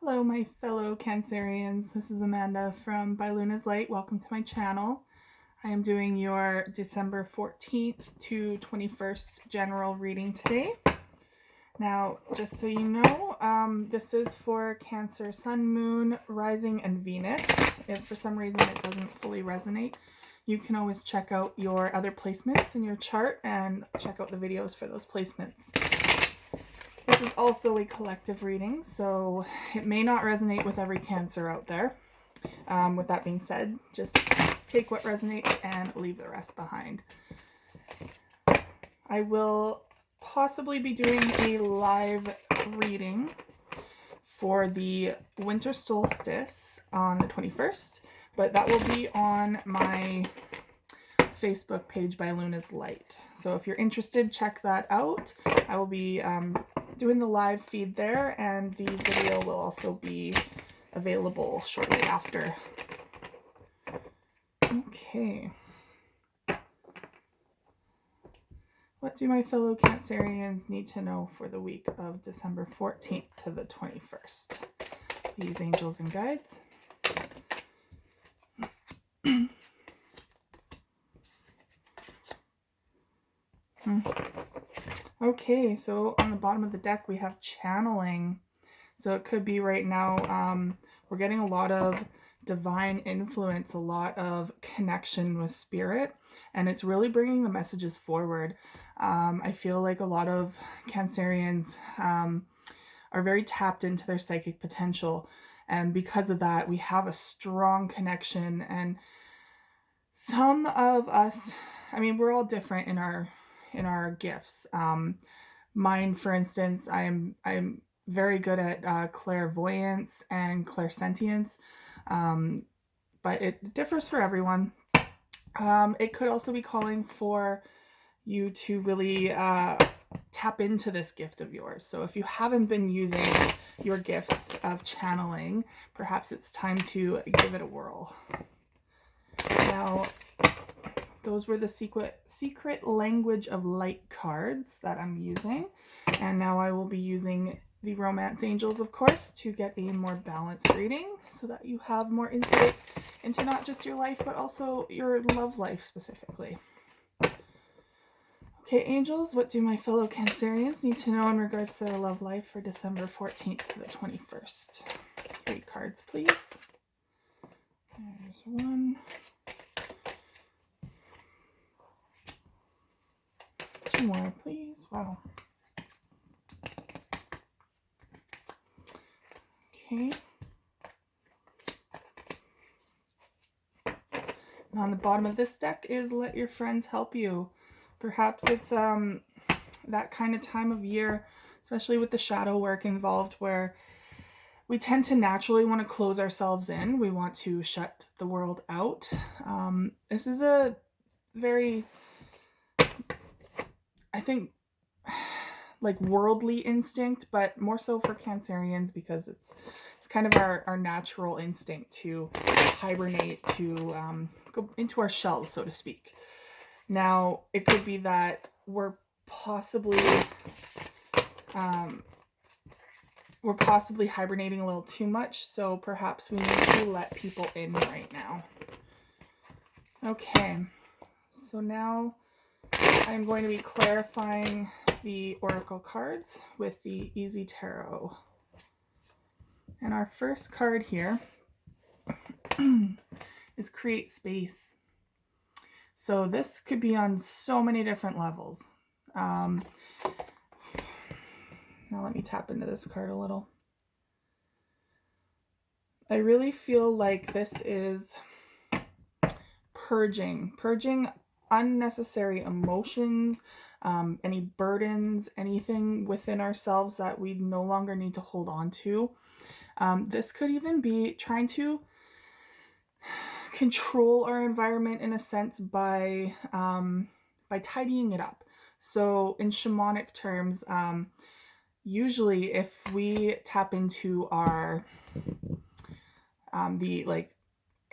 Hello, my fellow Cancerians. This is Amanda from By Luna's Light. Welcome to my channel. I am doing your December 14th to 21st general reading today. Now, just so you know, this is for Cancer, Sun, Moon, Rising, and Venus. If for some reason it doesn't fully resonate, you can always check out your other placements in your chart and check out the videos for those placements. This is also a collective reading, so it may not resonate with every Cancer out there. With that being said, just take what resonates and leave the rest behind. I will possibly be doing a live reading for the winter solstice on the 21st, but that will be on my Facebook page By Luna's Light. So if you're interested, check that out. I will be doing the live feed there, and the video will also be available shortly after. Okay. What do my fellow Cancerians need to know for the week of December 14th to the 21st? These angels and guides. Okay, so on the bottom of the deck we have channeling. So it could be right now we're getting a lot of divine influence, a lot of connection with spirit, and it's really bringing the messages forward. I feel like a lot of Cancerians are very tapped into their psychic potential, and because of that we have a strong connection. And some of us, I mean, we're all different in our gifts. Mine, for instance, I'm very good at clairvoyance and clairsentience, but it differs for everyone. It could also be calling for you to really tap into this gift of yours. So if you haven't been using your gifts of channeling, perhaps it's time to give it a whirl. Now, those were the secret language of light cards that I'm using. And now I will be using the romance angels, of course, to get a more balanced reading so that you have more insight into not just your life, but also your love life specifically. Okay, angels, what do my fellow Cancerians need to know in regards to their love life for December 14th to the 21st? 3 cards, please. There's 1. 2 more, please. Wow. Okay. And on the bottom of this deck is let your friends help you. Perhaps it's that kind of time of year, especially with the shadow work involved, where we tend to naturally want to close ourselves in. We want to shut the world out. This is a very, I think, like worldly instinct, but more so for Cancerians because it's kind of our natural instinct to hibernate, to go into our shells, so to speak. Now, it could be that we're possibly hibernating a little too much, so perhaps we need to let people in right now. Okay, so now I'm going to be clarifying the oracle cards with the Easy Tarot. And our first card here is create space. So this could be on so many different levels. Now let me tap into this card a little. I really feel like this is purging unnecessary emotions, any burdens, anything within ourselves that we no longer need to hold on to. This could even be trying to control our environment in a sense by tidying it up. So in shamanic terms, usually if we tap into our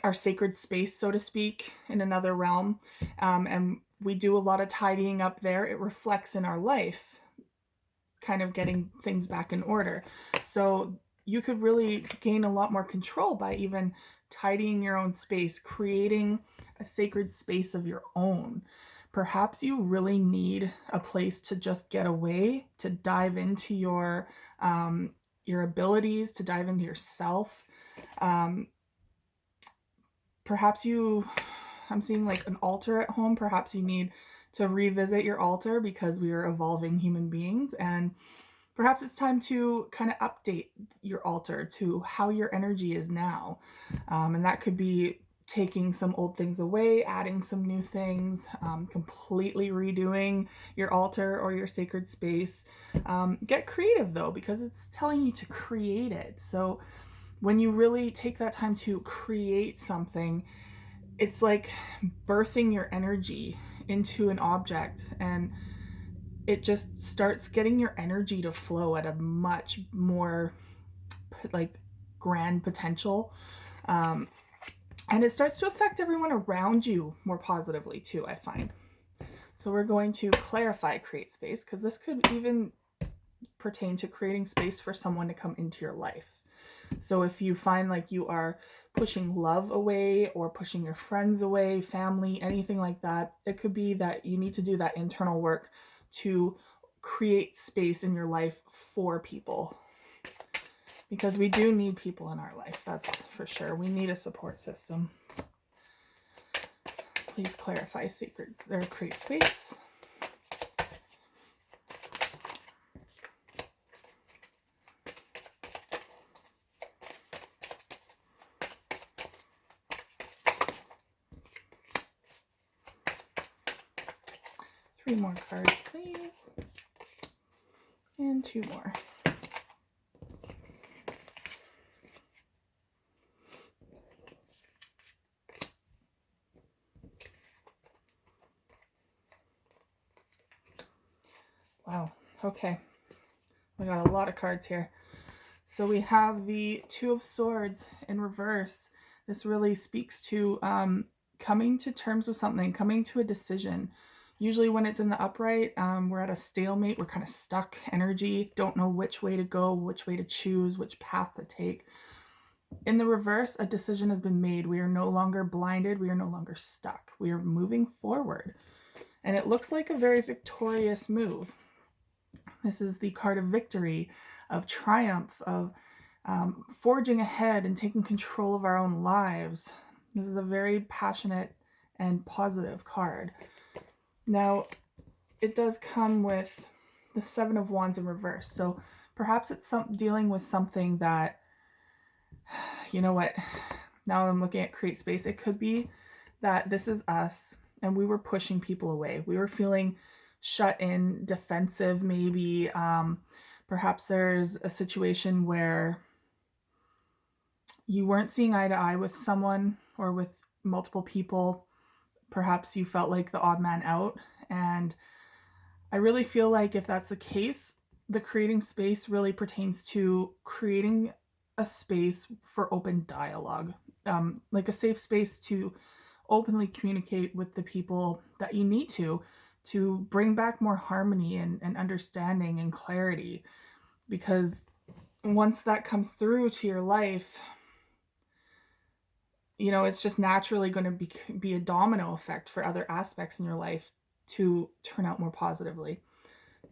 our sacred space, so to speak, in another realm, and we do a lot of tidying up there, it reflects in our life, kind of getting things back in order. So you could really gain a lot more control by even tidying your own space, creating a sacred space of your own. Perhaps you really need a place to just get away, to dive into your abilities, to dive into yourself. Um, perhaps I'm seeing like an altar at home. Perhaps you need to revisit your altar because we are evolving human beings, and perhaps it's time to kind of update your altar to how your energy is now. And that could be taking some old things away, adding some new things, completely redoing your altar or your sacred space. Get creative though, because it's telling you to create it. So when you really take that time to create something, it's like birthing your energy into an object, and it just starts getting your energy to flow at a much more like grand potential. Um, and it starts to affect everyone around you more positively too, I find. So we're going to clarify create space, because this could even pertain to creating space for someone to come into your life. So if you find like you are pushing love away or pushing your friends away, family, anything like that, it could be that you need to do that internal work to create space in your life for people. Because we do need people in our life, that's for sure. We need a support system. Please clarify secrets or create space. Three more cards, please. And two more. Wow, okay. We got a lot of cards here. So we have the Two of Swords in reverse. This really speaks to coming to terms with something, coming to a decision. Usually when it's in the upright, we're at a stalemate. We're kind of stuck energy, don't know which way to go, which way to choose, which path to take. In the reverse, a decision has been made. We are no longer blinded. We are no longer stuck. We are moving forward. And it looks like a very victorious move. This is the card of victory, of triumph, of forging ahead and taking control of our own lives. This is a very passionate and positive card. Now, it does come with the Seven of Wands in reverse. So perhaps it's dealing with something that, you know what, now I'm looking at create space. It could be that this is us and we were pushing people away. We were feeling shut in, defensive maybe. Perhaps there's a situation where you weren't seeing eye to eye with someone or with multiple people. Perhaps you felt like the odd man out. And I really feel like if that's the case, the creating space really pertains to creating a space for open dialogue, like a safe space to openly communicate with the people that you need to bring back more harmony and understanding and clarity. Because once that comes through to your life, you know, it's just naturally going to be a domino effect for other aspects in your life to turn out more positively.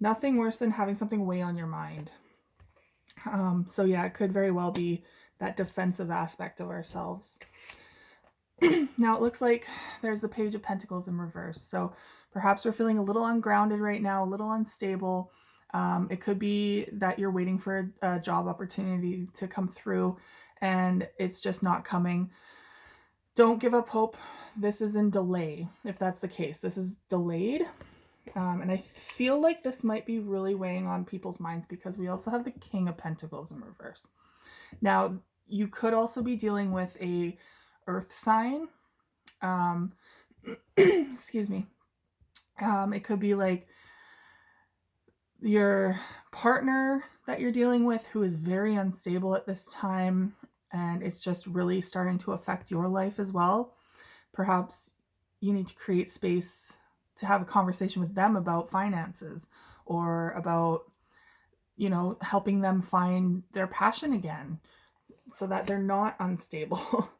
Nothing worse than having something weigh on your mind. So yeah, it could very well be that defensive aspect of ourselves. Now it looks like there's the Page of Pentacles in reverse. So perhaps we're feeling a little ungrounded right now, a little unstable. It could be that you're waiting for a job opportunity to come through and it's just not coming. Don't give up hope. This is in delay. If that's the case, this is delayed. And I feel like this might be really weighing on people's minds because we also have the King of Pentacles in reverse. Now, you could also be dealing with a earth sign. Excuse me. It could be like your partner that you're dealing with who is very unstable at this time, and it's just really starting to affect your life as well. Perhaps you need to create space to have a conversation with them about finances or about helping them find their passion again so that they're not unstable.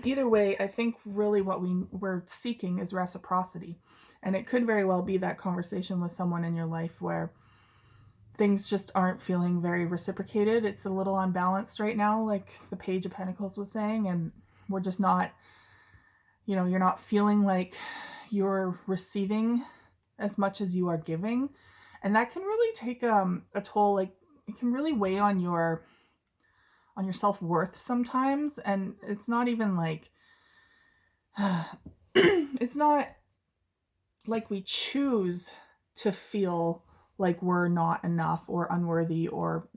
Either way, I think really what we're seeking is reciprocity. And it could very well be that conversation with someone in your life where things just aren't feeling very reciprocated. It's a little unbalanced right now, like the Page of Pentacles was saying, and we're just not, you're not feeling like you're receiving as much as you are giving. And that can really take a toll. Like, it can really weigh on your self-worth sometimes. And it's not even like it's not like we choose to feel like we're not enough or unworthy, or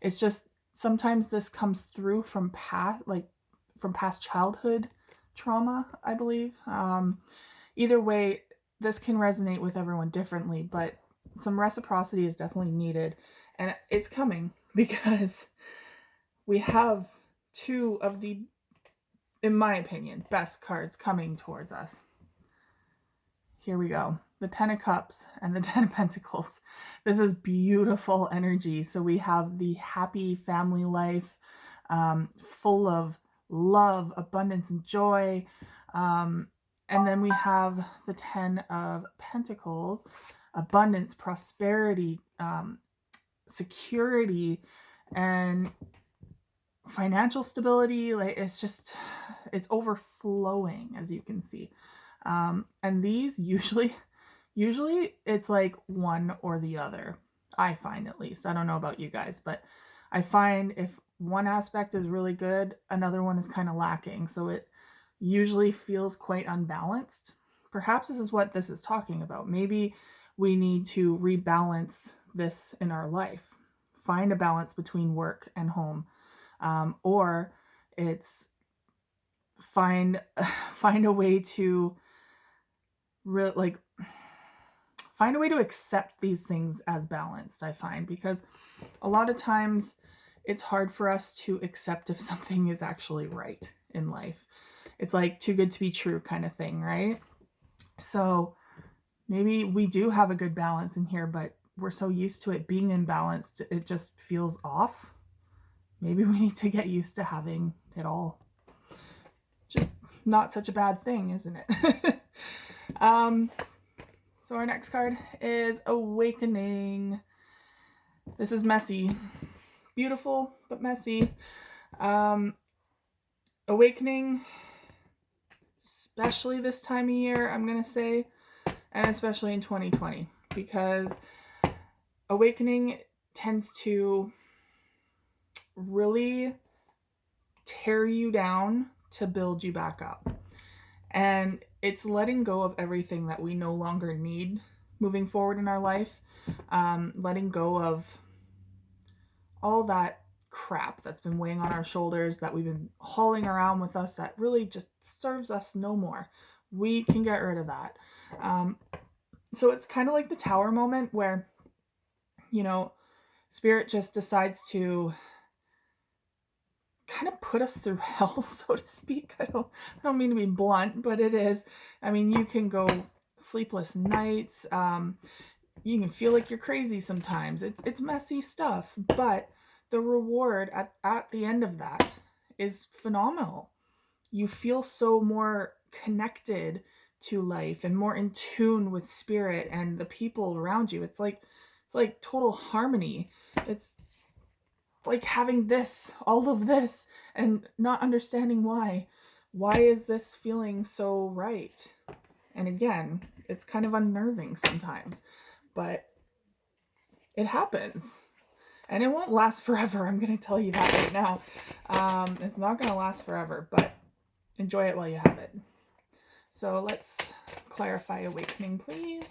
it's just sometimes this comes through from past childhood trauma, I believe. Either way, this can resonate with everyone differently, but some reciprocity is definitely needed, and it's coming because we have two of the, in my opinion, best cards coming towards us. Here we go. The Ten of Cups and the Ten of Pentacles. This is beautiful energy. So we have the happy family life, full of love, abundance, and joy. And then we have the Ten of Pentacles, abundance, prosperity, security, and financial stability. Like, it's overflowing, as you can see. And these usually it's like one or the other. I find, at least. I don't know about you guys, but I find if one aspect is really good, another one is kind of lacking. So it usually feels quite unbalanced. Perhaps this is what this is talking about. Maybe we need to rebalance this in our life. Find a balance between work and home. Or it's find a way to find a way to accept these things as balanced, I find, because a lot of times it's hard for us to accept if something is actually right in life. It's like too good to be true kind of thing, right? So maybe we do have a good balance in here, but we're so used to it being imbalanced, it just feels off. Maybe we need to get used to having it all. Just not such a bad thing, isn't it? So our next card is Awakening. This is messy. Beautiful, but messy. Awakening, especially this time of year, I'm going to say, and especially in 2020, because awakening tends to really tear you down to build you back up. And it's letting go of everything that we no longer need moving forward in our life. Letting go of all that crap that's been weighing on our shoulders, that we've been hauling around with us, that really just serves us no more. We can get rid of that. So it's kind of like the Tower moment where, Spirit just decides to kind of put us through hell, so to speak. I don't mean to be blunt, but it is. I mean, you can go sleepless nights. You can feel like you're crazy sometimes. It's messy stuff, but the reward at the end of that is phenomenal. You feel so more connected to life and more in tune with spirit and the people around you. It's like total harmony. It's like having all of this, and not understanding why. Why is this feeling so right? And again, it's kind of unnerving sometimes, but it happens. And it won't last forever. I'm going to tell you that right now. It's not going to last forever, but enjoy it while you have it. So let's clarify awakening, please.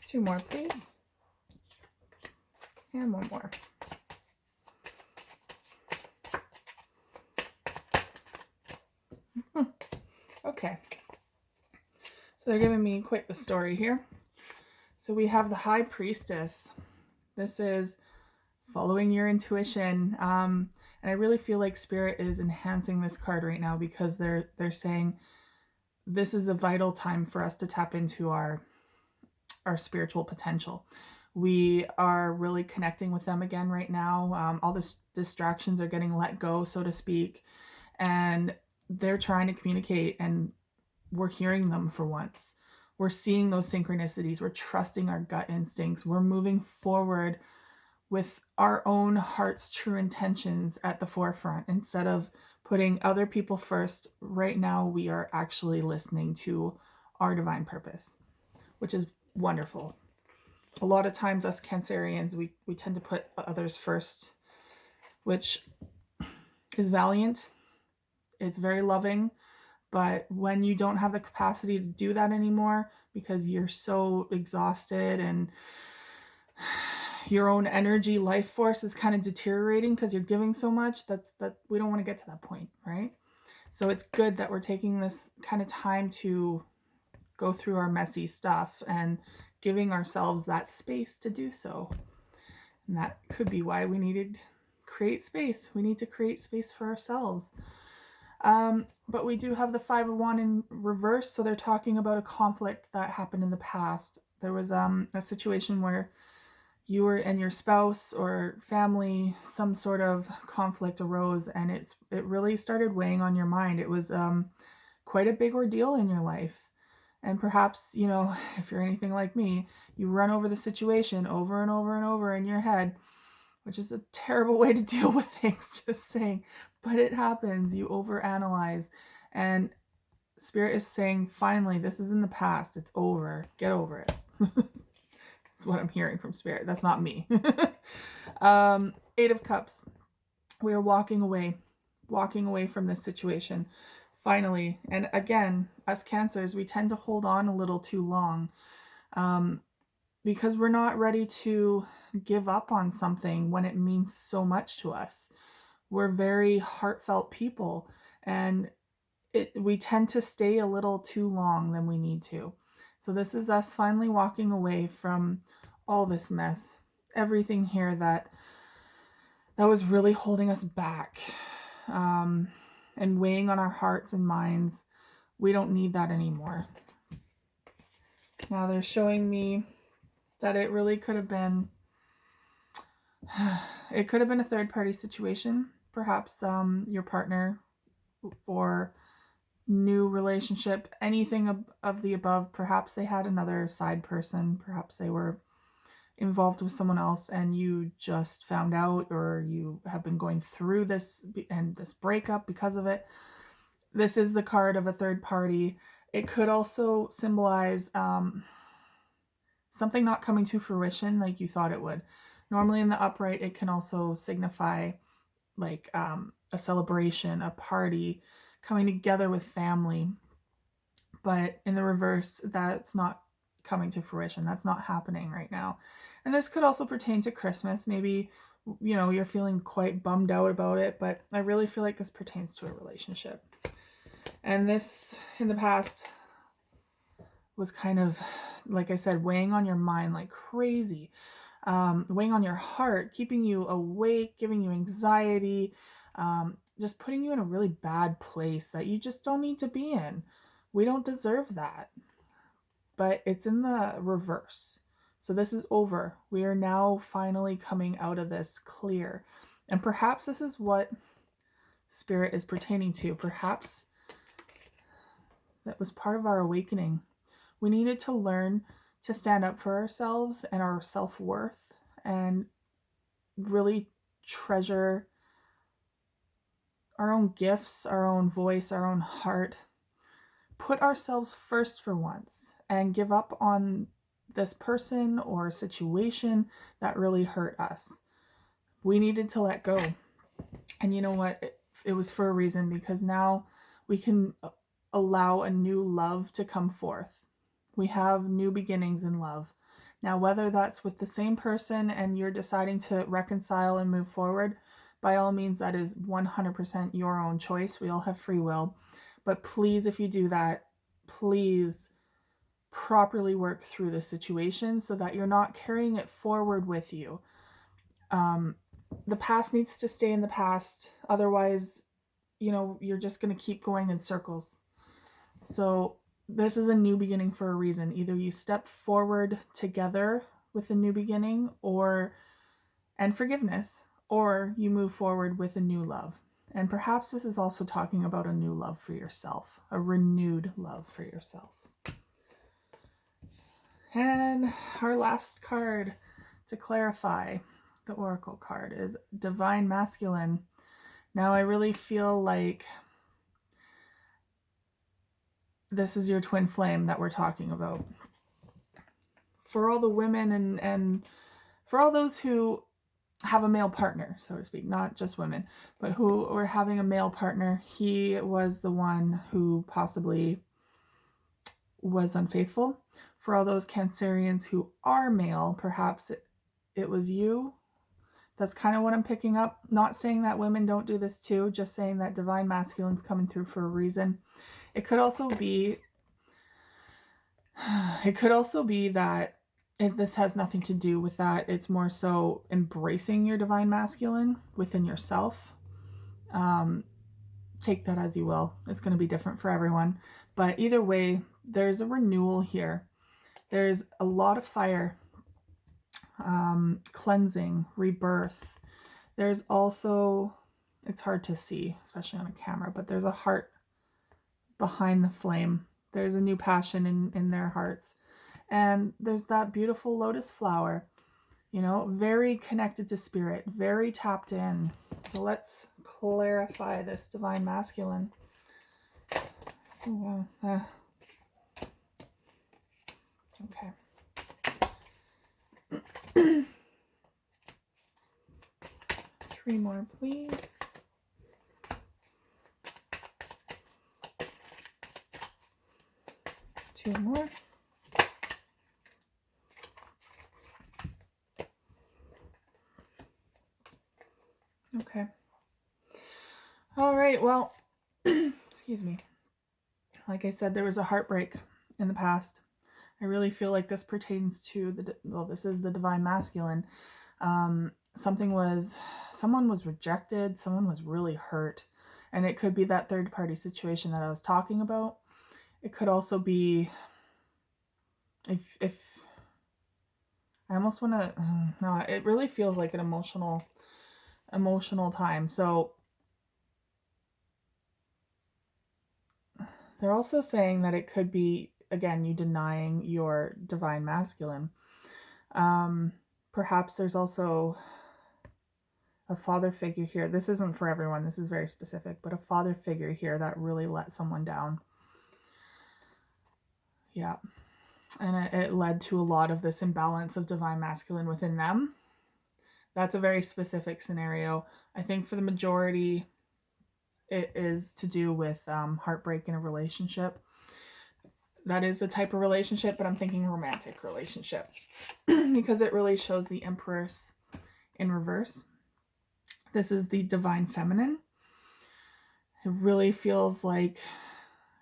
Two more, please. And one more. Okay. So they're giving me quite the story here. So we have the High Priestess. This is following your intuition. And I really feel like Spirit is enhancing this card right now because they're saying this is a vital time for us to tap into our spiritual potential. We are really connecting with them again right now. All the distractions are getting let go, so to speak, and they're trying to communicate, and we're hearing them for once. We're seeing those synchronicities. We're trusting our gut instincts. We're moving forward with our own heart's true intentions at the forefront instead of putting other people first. Right now, we are actually listening to our divine purpose, which is wonderful. A lot of times, us Cancerians, we tend to put others first, which is valiant. It's very loving. But when you don't have the capacity to do that anymore because you're so exhausted and your own energy life force is kind of deteriorating because you're giving so much, that we don't want to get to that point, right? So it's good that we're taking this kind of time to go through our messy stuff and giving ourselves that space to do so. And that could be why we needed create space. We need to create space for ourselves. But we do have the Five of Wands in reverse, so they're talking about a conflict that happened in the past. There was a situation where you were and your spouse or family, some sort of conflict arose, and it really started weighing on your mind. It was quite a big ordeal in your life. And perhaps, if you're anything like me, you run over the situation over and over and over in your head, which is a terrible way to deal with things, just saying. But it happens. You overanalyze. And Spirit is saying, finally, this is in the past. It's over. Get over it. That's what I'm hearing from Spirit. That's not me. Eight of Cups. We are walking away from this situation. Finally. And again, us Cancers, we tend to hold on a little too long. Because we're not ready to give up on something when it means so much to us. We're very heartfelt people, and we tend to stay a little too long than we need to. So this is us finally walking away from all this mess, everything here that was really holding us back, and weighing on our hearts and minds. We don't need that anymore. Now they're showing me that it really could have been a third-party situation. Perhaps your partner or new relationship, anything of the above. Perhaps they had another side person. Perhaps they were involved with someone else and you just found out, or you have been going through this and this breakup because of it. This is the card of a third party. It could also symbolize something not coming to fruition like you thought it would. Normally in the upright, it can also signify like a celebration, a party, coming together with family. But in the reverse, that's not coming to fruition. That's not happening right now. And this could also pertain to Christmas. Maybe, you're feeling quite bummed out about it, but I really feel like this pertains to a relationship. And this, in the past, was kind of, like I said, weighing on your mind like crazy. Weighing on your heart, keeping you awake, giving you anxiety, just putting you in a really bad place that you just don't need to be in. We don't deserve that. But it's in the reverse. So this is over. We are now finally coming out of this clear. And perhaps this is what Spirit is pertaining to. Perhaps that was part of our awakening. We needed to learn to stand up for ourselves and our self-worth and really treasure our own gifts, our own voice, our own heart. Put ourselves first for once and give up on this person or situation that really hurt us. We needed to let go. And you know what? It was for a reason, because now we can allow a new love to come forth. We have new beginnings in love. Now, whether that's with the same person and you're deciding to reconcile and move forward, by all means, that is 100% your own choice. We all have free will. But please, if you do that, please properly work through the situation so that you're not carrying it forward with you. The past needs to stay in the past. Otherwise, you're just going to keep going in circles. So this is a new beginning for a reason. Either you step forward together with a new beginning and forgiveness, or you move forward with a new love. And perhaps this is also talking about a new love for yourself, a renewed love for yourself. And our last card to clarify the Oracle card is Divine Masculine. Now I really feel like this is your twin flame that we're talking about. For all the women and for all those who have a male partner, so to speak, not just women, but who are having a male partner, he was the one who possibly was unfaithful. For all those Cancerians who are male, perhaps it was you. That's kind of what I'm picking up. Not saying that women don't do this too, just saying that Divine Masculine's coming through for a reason. It could also be that if this has nothing to do with that, it's more so embracing your Divine Masculine within yourself. Take that as you will. It's going to be different for everyone. But either way, there's a renewal here. There's a lot of fire, cleansing, rebirth. There's also, it's hard to see, especially on a camera, but there's a heart behind the flame. There's a new passion in their hearts. And there's that beautiful lotus flower, very connected to spirit, very tapped in. So let's clarify this Divine Masculine. Okay. 3 more, please. Two more. Okay. All right. Well, excuse me. Like I said, there was a heartbreak in the past. I really feel like this pertains to this is the Divine Masculine. Someone was rejected. Someone was really hurt. And it could be that third party situation that I was talking about. It could also be if I almost want to, no, it really feels like an emotional time. So they're also saying that it could be, again, you denying your Divine Masculine. Perhaps there's also a father figure here. This isn't for everyone. This is very specific, but a father figure here that really let someone down. Yeah. And it led to a lot of this imbalance of Divine Masculine within them. That's a very specific scenario. I think for the majority, it is to do with heartbreak in a relationship. That is a type of relationship, but I'm thinking romantic relationship because it really shows the Empress in reverse. This is the Divine Feminine. It really feels like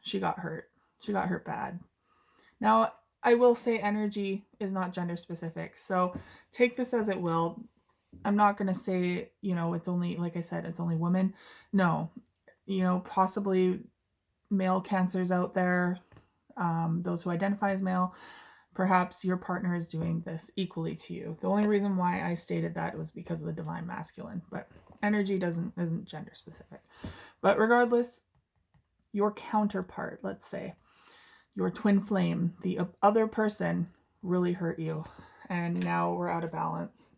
she got hurt. She got hurt bad. Now, I will say energy is not gender specific, so take this as it will. I'm not going to say, it's only, like I said, it's only women. No, possibly male Cancers out there, those who identify as male, perhaps your partner is doing this equally to you. The only reason why I stated that was because of the Divine Masculine, but energy isn't gender specific. But regardless, your counterpart, let's say, your twin flame, the other person really hurt you, and now we're out of balance.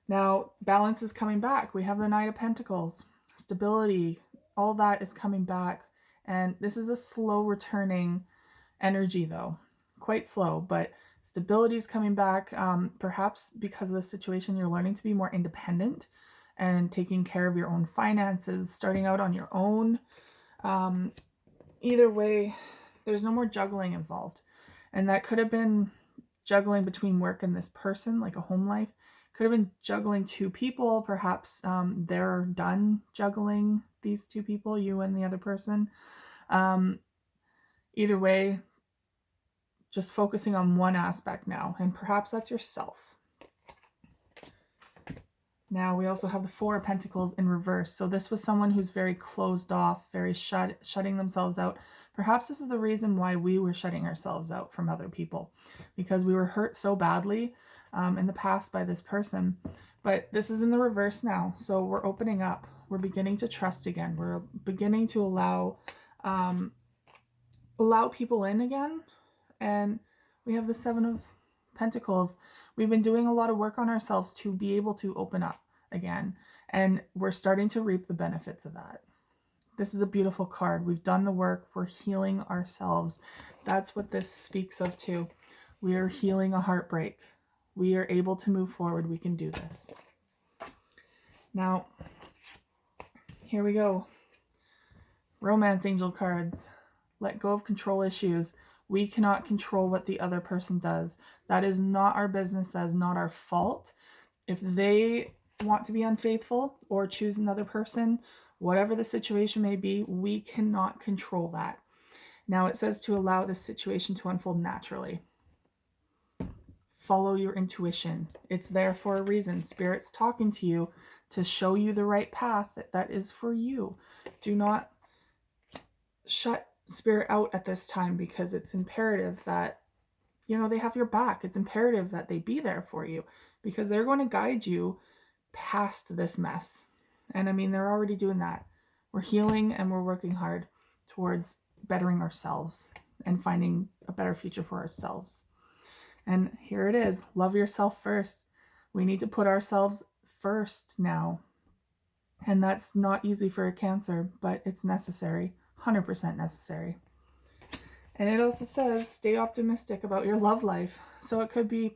Now, balance is coming back. We have the Knight of Pentacles, stability, all that is coming back. And this is a slow returning energy though, quite slow, but stability is coming back. Perhaps because of the situation, you're learning to be more independent and taking care of your own finances, starting out on your own. Either way, there's no more juggling involved. And that could have been juggling between work and this person, like a home life. Could have been juggling 2 people. Perhaps they're done juggling these 2 people, you and the other person. Either way, just focusing on one aspect now. And perhaps that's yourself. Now we also have the Four of Pentacles in reverse. So this was someone who's very closed off, very shutting themselves out. Perhaps this is the reason why we were shutting ourselves out from other people, because we were hurt so badly in the past by this person. But this is in the reverse now. So we're opening up. We're beginning to trust again. We're beginning to allow people in again. And we have the Seven of Pentacles. We've been doing a lot of work on ourselves to be able to open up again. And we're starting to reap the benefits of that. This is a beautiful card. We've done the work. We're healing ourselves. That's what this speaks of too. We are healing a heartbreak. We are able to move forward. We can do this. Now, here we go. Romance angel cards. Let go of control issues. We cannot control what the other person does. That is not our business. That is not our fault. If they want to be unfaithful or choose another person, whatever the situation may be, we cannot control that. Now it says to allow this situation to unfold naturally. Follow your intuition. It's there for a reason. Spirit's talking to you to show you the right path that is for you. Do not shut Spirit out at this time, because it's imperative that, they have your back. It's imperative that they be there for you, because they're going to guide you past this mess. And I mean, they're already doing that. We're healing and we're working hard towards bettering ourselves and finding a better future for ourselves. And here it is. Love yourself first. We need to put ourselves first now. And that's not easy for a Cancer, but it's necessary. 100% necessary. And it also says stay optimistic about your love life. So it could be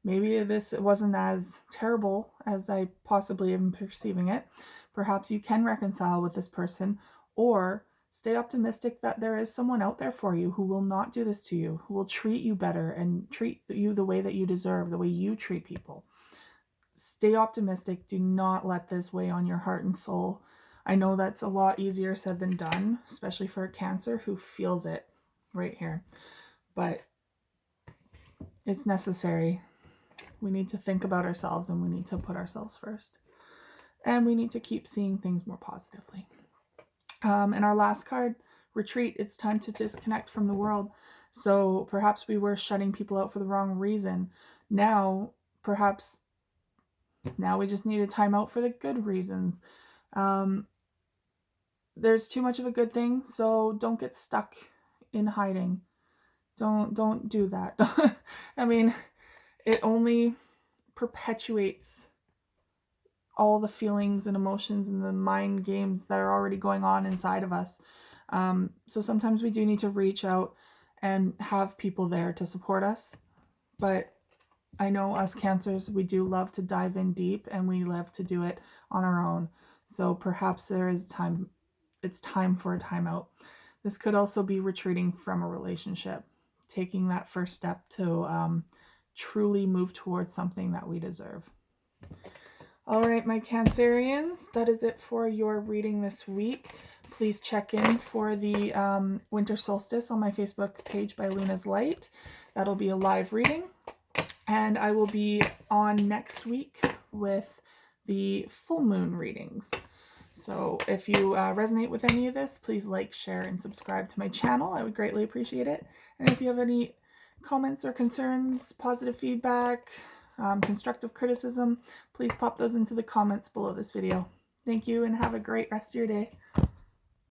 maybe this wasn't as terrible as I possibly am perceiving it. Perhaps you can reconcile with this person, or stay optimistic that there is someone out there for you who will not do this to you, who will treat you better and treat you the way that you deserve, the way you treat people. Stay optimistic. Do not let this weigh on your heart and soul. I know that's a lot easier said than done, especially for a Cancer who feels it right here. But it's necessary. We need to think about ourselves, and we need to put ourselves first. And we need to keep seeing things more positively. And our last card, retreat. It's time to disconnect from the world. So perhaps we were shutting people out for the wrong reason. Now we just need a time out for the good reasons. There's too much of a good thing, so don't get stuck in hiding. Don't do that. I mean, it only perpetuates all the feelings and emotions and the mind games that are already going on inside of us. So sometimes we do need to reach out and have people there to support us. But I know us Cancers, we do love to dive in deep, and we love to do it on our own. So perhaps there is time. It's time for a timeout. This could also be retreating from a relationship, taking that first step to truly move towards something that we deserve. All right, my Cancerians, that is it for your reading this week. Please check in for the winter solstice on my Facebook page by Luna's Light. That'll be a live reading. And I will be on next week with the full moon readings. So if you resonate with any of this, please like, share, and subscribe to my channel. I would greatly appreciate it. And if you have any comments or concerns, positive feedback, constructive criticism, please pop those into the comments below this video. Thank you, and have a great rest of your day.